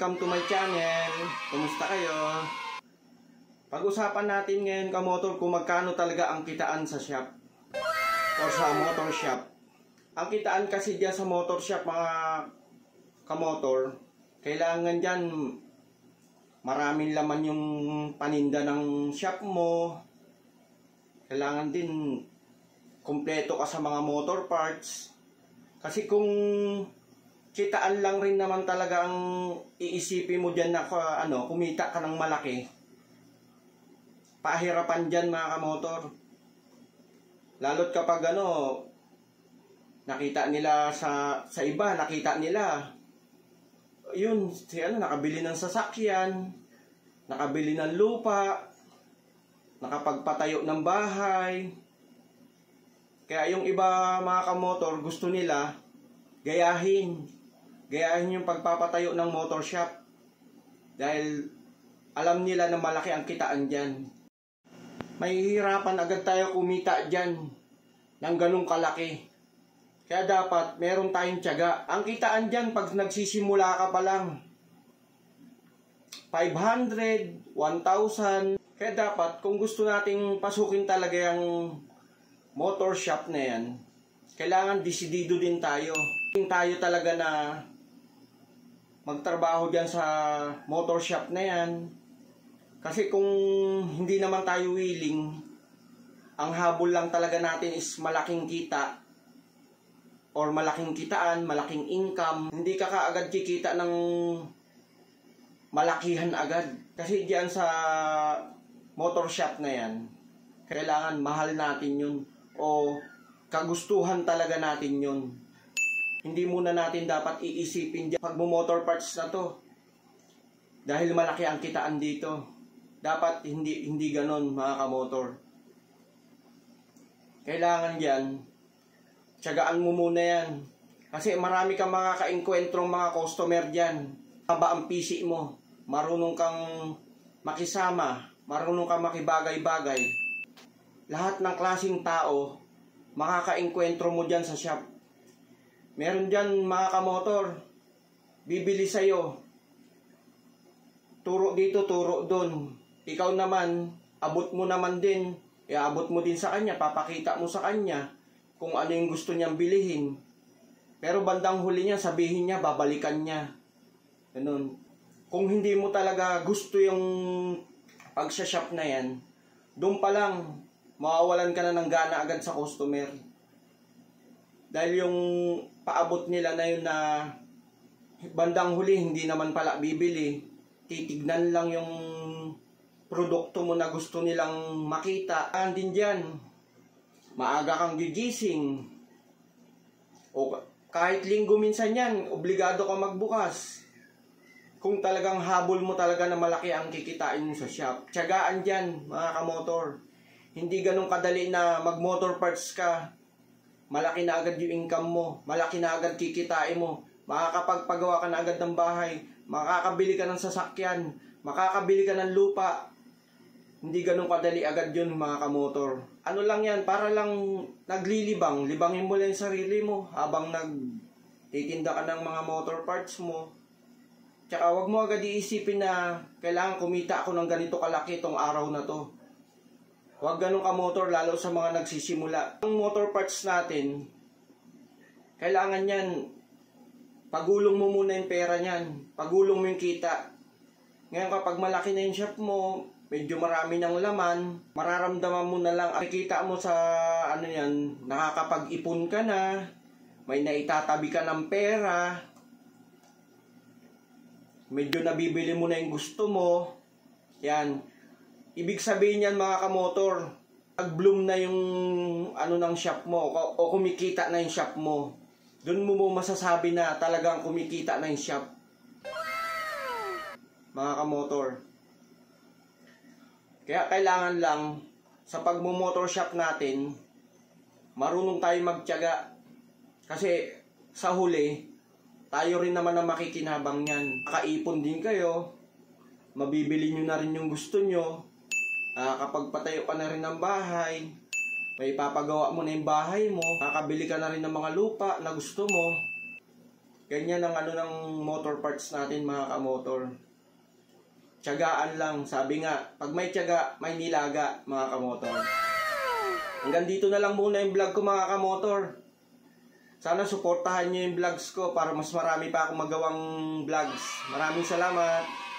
welcome to my channel. Kumusta kayo? Pag-usapan natin ngayon kamotor kung magkano talaga ang kitaan sa shop or sa motor shop. Ang kitaan kasi dyan sa motor shop mga kamotor, kailangan dyan maraming laman yung paninda ng shop mo. Kailangan din kumpleto ka sa mga motor parts. Kasi kung kitaan lang rin naman talaga ang iisipin mo dyan na kumita ka ng malaki, pahirapan dyan mga kamotor. Lalo't kapag nakita nila sa iba, nakita nila yun, nakabili ng sasakyan, nakabili ng lupa, nakapagpatayo ng bahay. Kaya yung iba mga kamotor, gusto nila gayahin yung pagpapatayo ng motor shop dahil alam nila na malaki ang kitaan dyan. Mahihirapan agad tayo kumita dyan ng ganong kalaki. Kaya dapat meron tayong tiyaga. Ang kitaan dyan pag nagsisimula ka pa lang 500, 1,000. Kaya dapat kung gusto nating pasukin talaga yung motor shop na yan, kailangan desidido din tayo. Tayo talaga na magtrabaho dyan sa motor shop na yan. Kasi kung hindi naman tayo willing, ang habol lang talaga natin is malaking kita or malaking kitaan, malaking income. Hindi ka kaagad kikita ng malakihan agad. Kasi dyan sa motor shop na yan, kailangan mahal natin yun o kagustuhan talaga natin yun. Hindi muna natin dapat iisipin dyan pag motor parts na to dahil malaki ang kitaan dito. Dapat hindi ganon mga kamotor. Kailangan yan, tiyagaan mo muna yan. Kasi marami kang mga kaengkwentrong mga customer dyan. Haba ang PC mo, marunong kang makisama, marunong kang makibagay-bagay. Lahat ng klaseng tao makakaengkwentro mo dyan sa shop. Meron dyan mga kamotor, bibili sa'yo, turo dito, turo doon. Ikaw naman, abot mo naman din, iabot mo din sa kanya, papakita mo sa kanya kung ano yung gusto niyang bilihin. Pero bandang huli niya, sabihin niya, babalikan niya. Ganun. Kung hindi mo talaga gusto yung pag-shop na yan, doon pa lang, mawawalan ka na ng gana agad sa customer. Dahil yung paabot nila na yun na bandang huli, hindi naman pala bibili. Titignan lang yung produkto mo na gusto nilang makita. Andin dyan, maaga kang gigising. O kahit linggo minsan yan, obligado ka magbukas. Kung talagang habol mo talaga na malaki ang kikitain mo sa shop. Tiyagaan dyan, mga kamotor. Hindi ganun kadali na mag-motor parts ka. Malaki na agad yung income mo. Malaki na agad kikitain mo. Makakapagpagawa ka na agad ng bahay. Makakabili ka ng sasakyan. Makakabili ka ng lupa. Hindi ganun kadali agad yun mga kamotor. Ano lang yan, para lang naglilibang. Libangin mo lang yung sarili mo habang nagtitinda ka ng mga motor parts mo. Tsaka wag mo agad iisipin na kailangan kumita ako ng ganito kalaki tong araw na to. Huwag ganun ka motor, lalo sa mga nagsisimula. Ang motor parts natin, kailangan yan, pagulong mo muna yung pera niyan. Pagulong mo yung kita. Ngayon kapag malaki na yung shop mo, medyo marami ng laman, mararamdaman mo na lang, nakikita mo sa nakakapag-ipon ka na, may naitatabi ka ng pera, medyo nabibili mo na yung gusto mo, yan. Ibig sabihin yan mga kamotor, nag-bloom na yung ng shop mo o kumikita na yung shop mo. Doon mo masasabi na talagang kumikita na yung shop. Mga kamotor. Kaya kailangan lang sa pagmo-motor shop natin, marunong tayo magtiyaga. Kasi sa huli, tayo rin naman ang makikinabang yan. Makaipon din kayo, mabibili nyo na rin yung gusto nyo. Kapag patayo ka na rin ng bahay, may papagawa mo na yung bahay mo, makakabili ka na rin ng mga lupa na gusto mo. Ganyan ang ano ng motor parts natin mga kamotor. Tiyagaan lang. Sabi nga, pag may tiyaga, may nilaga mga kamotor. Hanggang dito na lang muna yung vlog ko mga kamotor. Sana suportahan nyo yung vlogs ko para mas marami pa akong magawang vlogs. Maraming salamat.